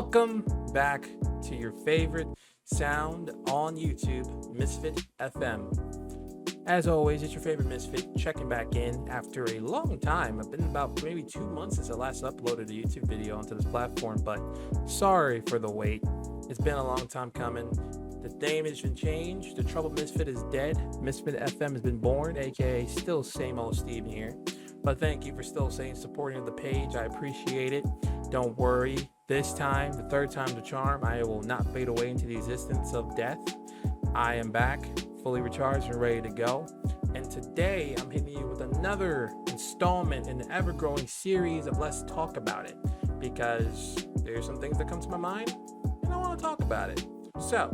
Welcome back to your favorite sound on YouTube, Misfit FM. As always, it's your favorite Misfit checking back in after a long time. It's been about maybe 2 months since I last uploaded a YouTube video onto this platform, but sorry for the wait. It's been a long time coming. The name has been changed. The Troubled Misfit is dead. Misfit FM has been born, aka still same old Steven here. But thank you for still supporting the page. I appreciate it. Don't worry. This time, the third time's a charm. I will not fade away into the existence of death. I am back, fully recharged and ready to go. And today, I'm hitting you with another installment in the ever-growing series of Let's Talk About It. Because there's some things that come to my mind, and I want to talk about it. So,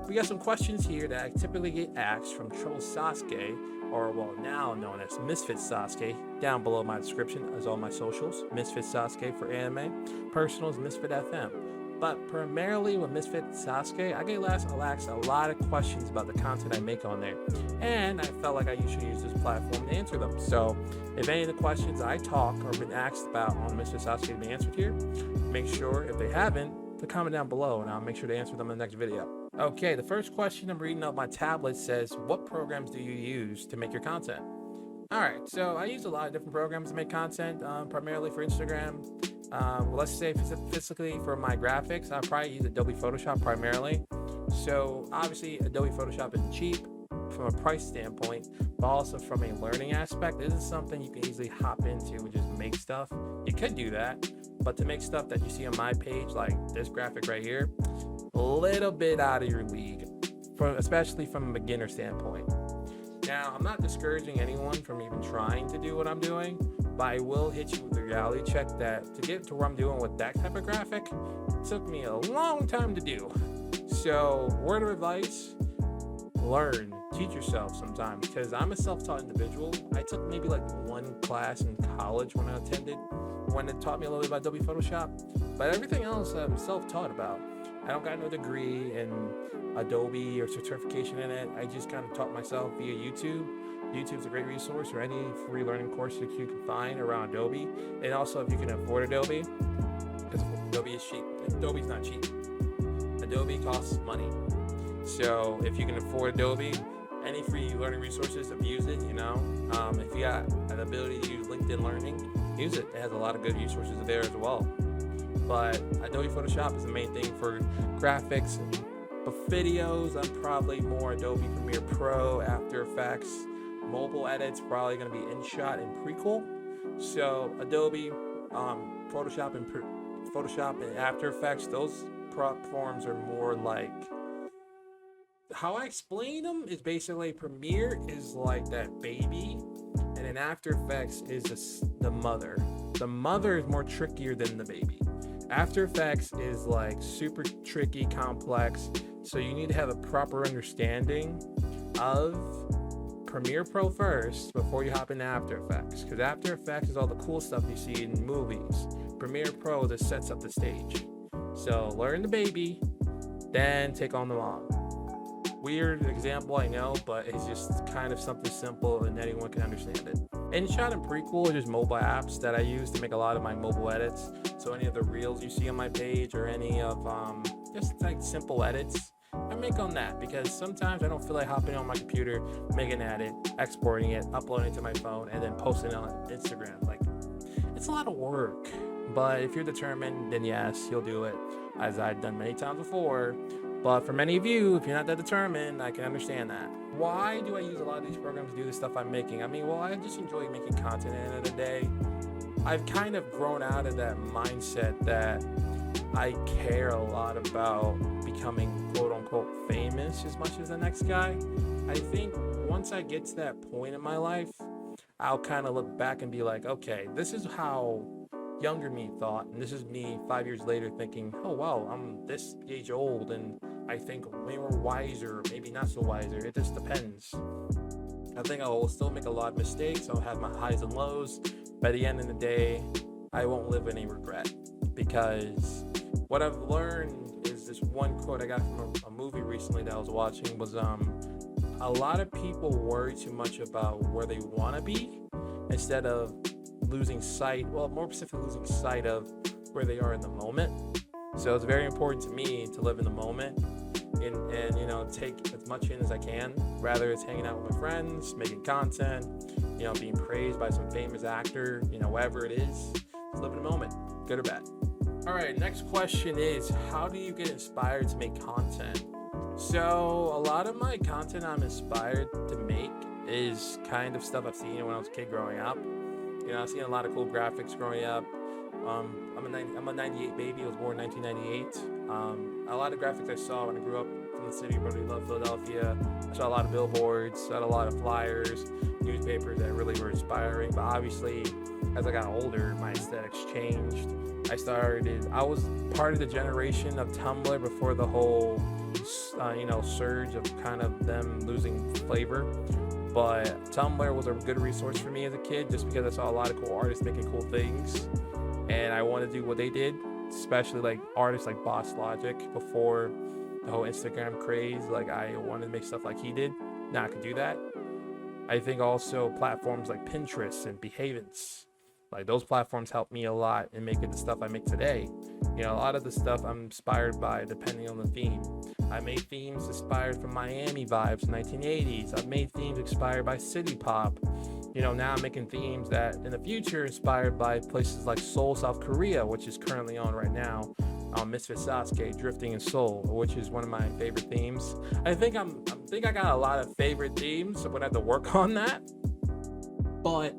we got some questions here that I typically get asked from Trouble Sasuke, or well, now known as Misfit Sasuke. Down below my description is all my socials. Misfit Sasuke for anime. Personal is Misfit FM. But primarily with Misfit Sasuke, I get asked a lot of questions about the content I make on there. And I felt like I should use this platform to answer them. So if any of the questions I talk or been asked about on Misfit Sasuke have been answered here, make sure if they haven't, to comment down below and I'll make sure to answer them in the next video. Okay, the first question I'm reading off my tablet says, what programs do you use to make your content? All right, so I use a lot of different programs to make content, primarily for Instagram. Let's say physically for my graphics, I probably use Adobe Photoshop primarily. So obviously Adobe Photoshop is cheap from a price standpoint, but also from a learning aspect. This is something you can easily hop into and just make stuff. You could do that, but to make stuff that you see on my page, like this graphic right here, a little bit out of your league, especially from a beginner standpoint. Now, I'm not discouraging anyone from even trying to do what I'm doing, but I will hit you with the reality check that to get to where I'm doing with that type of graphic, it took me a long time to do. So, word of advice, learn, teach yourself sometimes, because I'm a self-taught individual. I took maybe like one class in college when I attended, when it taught me a little bit about Adobe Photoshop, but everything else I'm self-taught about. I don't got no degree in Adobe or certification in it. I just kind of taught myself via YouTube. YouTube's a great resource for any free learning course that you can find around Adobe. And also if you can afford Adobe, because Adobe is cheap. Adobe's not cheap. Adobe costs money. So if you can afford Adobe, any free learning resources, I've used it, you know. If you got an ability to use LinkedIn Learning, use it. It has a lot of good resources there as well. But Adobe Photoshop is the main thing for graphics. But videos, I'm probably more Adobe Premiere Pro, After Effects. Mobile edits, probably going to be InShot and Prequel. So Adobe, Photoshop and After Effects, those platforms are more like, how I explain them is basically Premiere is like that baby, and then After Effects is the mother. The mother is more trickier than the baby. After Effects is like super tricky, complex, so you need to have a proper understanding of Premiere Pro first before you hop into After Effects, because After Effects is all the cool stuff you see in movies. Premiere Pro just sets up the stage. So learn the baby, then take on the mom. Weird example, I know, but it's just kind of something simple and anyone can understand it. InShot and Prequel are just mobile apps that I use to make a lot of my mobile edits. So any of the reels you see on my page or any of just like simple edits, I make on that because sometimes I don't feel like hopping on my computer, making an edit, exporting it, uploading it to my phone, and then posting it on Instagram. Like, it's a lot of work. But if you're determined, then yes, you'll do it, as I've done many times before. But for many of you, if you're not that determined, I can understand that. Why do I use a lot of these programs to do the stuff I'm making? I mean, well, I just enjoy making content at the end of the day. I've kind of grown out of that mindset that I care a lot about becoming quote-unquote famous as much as the next guy. I think once I get to that point in my life, I'll kind of look back and be like, okay, this is how younger me thought, and this is me 5 years later thinking, oh wow, I'm this age old and I think maybe we're wiser, maybe not so wiser. It just depends. I think I will still make a lot of mistakes. I'll have my highs and lows. By the end of the day, I won't live with any regret, because what I've learned is this one quote I got from a movie recently that I was watching was a lot of people worry too much about where they want to be instead of losing sight, well, more specifically losing sight of where they are in the moment. So it's very important to me to live in the moment and take as much in as I can. Rather it's hanging out with my friends, making content, being praised by some famous actor, whatever it is. Just live in the moment, good or bad. All right, next question is, how do you get inspired to make content? So a lot of my content I'm inspired to make is kind of stuff I've seen when I was a kid growing up. I've seen a lot of cool graphics growing up. I'm a 98 baby. I was born in 1998. A lot of graphics I saw when I grew up in the city, really loved Philadelphia. I saw a lot of billboards, saw a lot of flyers, newspapers that really were inspiring. But obviously, as I got older, my aesthetics changed. I was part of the generation of Tumblr before the whole, surge of kind of them losing flavor. But Tumblr was a good resource for me as a kid just because I saw a lot of cool artists making cool things. And I wanted to do what they did, especially like artists like Boss Logic before the whole Instagram craze. Like I wanted to make stuff like he did. Now I can do that. I think also platforms like Pinterest and Behavance, like those platforms helped me a lot in making the stuff I make today. A lot of the stuff I'm inspired by depending on the theme. I made themes inspired from Miami vibes, 1980s. I've made themes inspired by city pop. Now I'm making themes that in the future inspired by places like Seoul, South Korea, which is currently on right now. Misfit Sasuke, Drifting in Seoul, which is one of my favorite themes. I think I got a lot of favorite themes, so I'm gonna have to work on that. But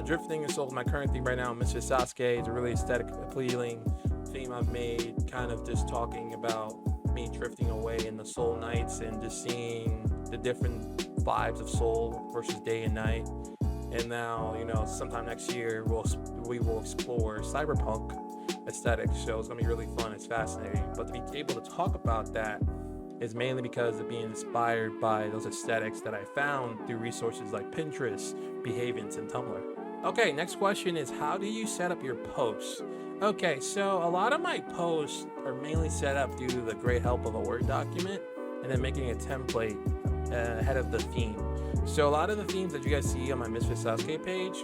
Drifting in Seoul is my current theme right now. Misfit Sasuke is a really aesthetic appealing theme I've made, kind of just talking about me drifting away in the Seoul nights and just seeing the different vibes of Seoul versus day and night. And now, sometime next year we will explore cyberpunk aesthetics. So it's gonna be really fun. It's fascinating. But to be able to talk about that is mainly because of being inspired by those aesthetics that I found through resources like Pinterest, Behavance, and Tumblr. Okay, next question is, how do you set up your posts? Okay, so a lot of my posts are mainly set up due to the great help of a Word document and then making a template ahead of the theme. So a lot of the themes that you guys see on my Misfit Sasuke page,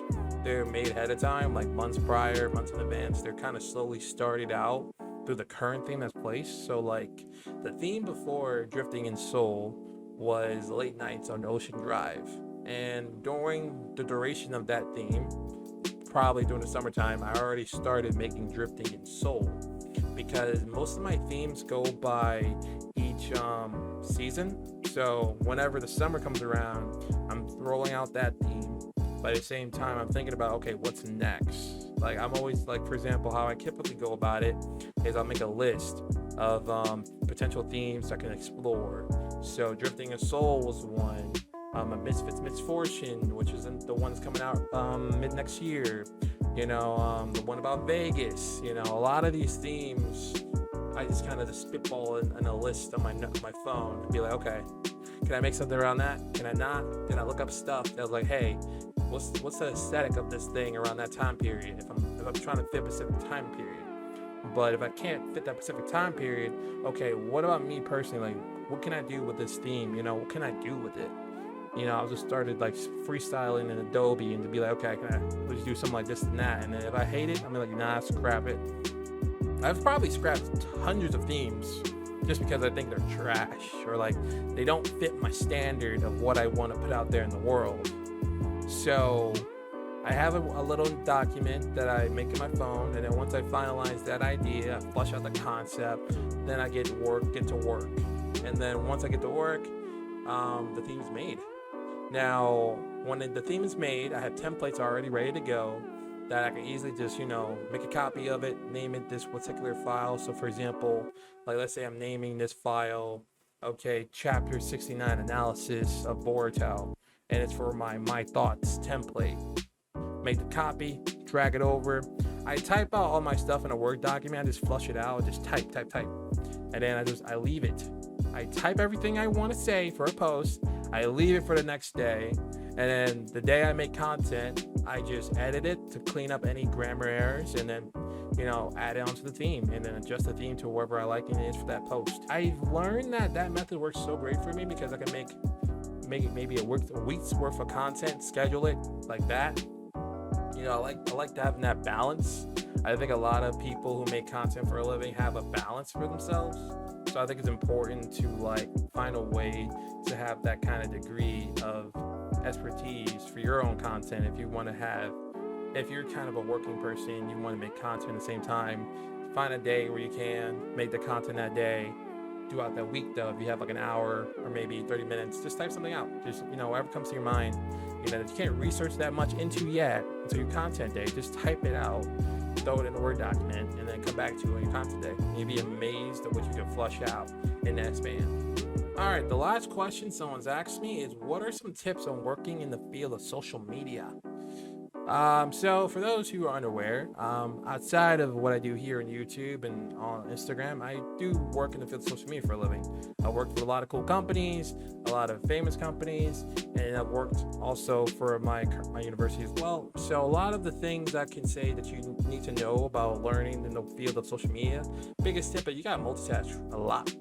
they're made ahead of time, like months prior, months in advance. They're kind of slowly started out through the current theme that's placed. So like the theme before Drifting in Seoul was late nights on Ocean Drive. And during the duration of that theme, probably during the summertime, I already started making Drifting in Seoul, because most of my themes go by each season. So whenever the summer comes around, I'm rolling out that theme. But at the same time, I'm thinking about, okay, what's next? Like I'm always like, for example, how I typically go about it is I'll make a list of potential themes I can explore. So Drifting in Seoul was one. A Misfits Misfortune, which is the one that's coming out mid next year. The one about Vegas. A lot of these themes, I just kind of just spitball in a list on my phone and be like, okay, can I make something around that? Can I not? Then I look up stuff that was like, hey, what's the aesthetic of this thing around that time period? If I'm trying to fit a specific time period. But if I can't fit that specific time period, okay, what about me personally? Like, what can I do with this theme? What can I do with it? I just started like freestyling in Adobe and to be like, okay, let's do something like this and that. And then if I hate it, I'm like, nah, scrap it. I've probably scrapped hundreds of themes just because I think they're trash or like they don't fit my standard of what I want to put out there in the world. So I have a little document that I make in my phone, and then once I finalize that idea, I flush out the concept, then I get to work. And then once I get to work, the theme is made. Now, when the theme is made, I have templates already ready to go that I can easily just, make a copy of it, name it this particular file. So for example, like let's say I'm naming this file, okay, chapter 69 analysis of Boruto, and it's for my thoughts template. Make the copy, drag it over. I type out all my stuff in a Word document. I just flush it out, just type. And then I leave it. I type everything I want to say for a post. I leave it for the next day. And then the day I make content, I just edit it to clean up any grammar errors and then, add it onto the theme and then adjust the theme to wherever I like it is for that post. I've learned that method works so great for me because I can make it maybe a week's worth of content, schedule it like that. I like to have that balance I think a lot of people who make content for a living have a balance for themselves. So I think it's important to like find a way to have that kind of degree of expertise for your own content. If you want to have, if you're kind of a working person, you want to make content at the same time, find a day where you can make the content that day. Throughout that week, though, if you have like an hour or maybe 30 minutes, just type something out. Just, whatever comes to your mind, that you can't research that much into yet until your content day. Just type it out, throw it in a Word document, and then come back to it on your content day. You'll be amazed at what you can flush out in that span. All right, the last question someone's asked me is, what are some tips on working in the field of social media? So for those who are unaware, outside of what I do here on YouTube and on Instagram, I do work in the field of social media for a living. I work for a lot of cool companies, a lot of famous companies, and I've worked also for my university as well. So a lot of the things I can say that you need to know about learning in the field of social media, biggest tip is you gotta multitask a lot.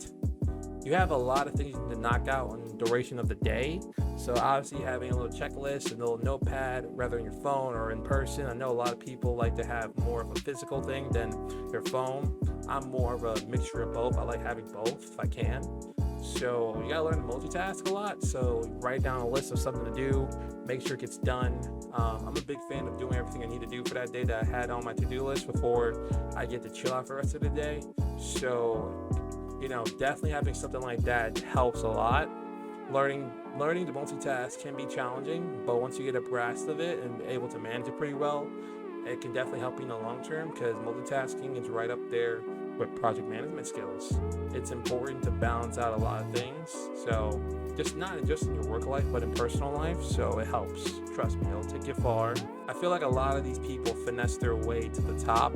You have a lot of things to knock out in the duration of the day. So obviously having a little checklist, a little notepad, whether on your phone or in person. I know a lot of people like to have more of a physical thing than their phone. I'm more of a mixture of both. I like having both if I can. So you gotta learn to multitask a lot. So write down a list of something to do, make sure it gets done. I'm a big fan of doing everything I need to do for that day that I had on my to-do list before I get to chill out for the rest of the day. So definitely having something like that helps a lot. Learning to multitask can be challenging, but once you get a grasp of it and able to manage it pretty well, it can definitely help you in the long term, because multitasking is right up there with project management skills. It's important to balance out a lot of things. So just not just in your work life, but in personal life. So it helps. Trust me, it'll take you far. I feel like a lot of these people finesse their way to the top,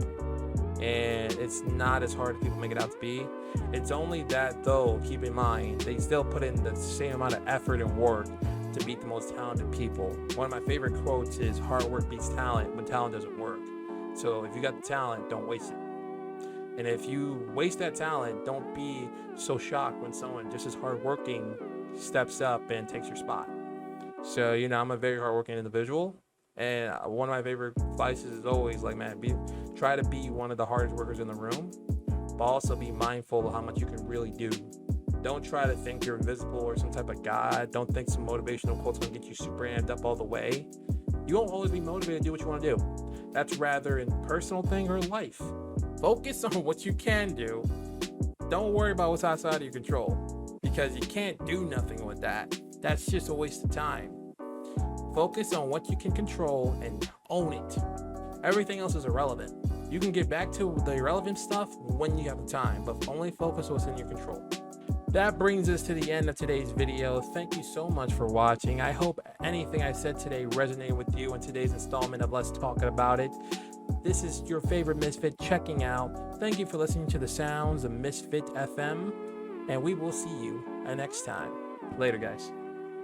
and it's not as hard as people make it out to be. It's only that, though, keep in mind, they still put in the same amount of effort and work to beat the most talented people. One of my favorite quotes is, hard work beats talent when talent doesn't work. So if you got the talent, don't waste it. And if you waste that talent, don't be so shocked when someone just as hardworking steps up and takes your spot. So, I'm a very hardworking individual. And one of my favorite advices is always like, man, try to be one of the hardest workers in the room, but also be mindful of how much you can really do. Don't try to think you're invisible or some type of god. Don't think some motivational quote's gonna get you super amped up all the way. You won't always be motivated to do what you want to do. That's rather in personal thing or life. Focus on what you can do. Don't worry about what's outside of your control, because you can't do nothing with that. That's just a waste of time. Focus on what you can control and own it. Everything else is irrelevant. You can get back to the irrelevant stuff when you have the time, but only focus on what's in your control. That brings us to the end of today's video. Thank you so much for watching. I hope anything I said today resonated with you in today's installment of Let's Talk About It. This is your favorite Misfit checking out. Thank you for listening to the sounds of Misfit FM, and we will see you next time. Later, guys.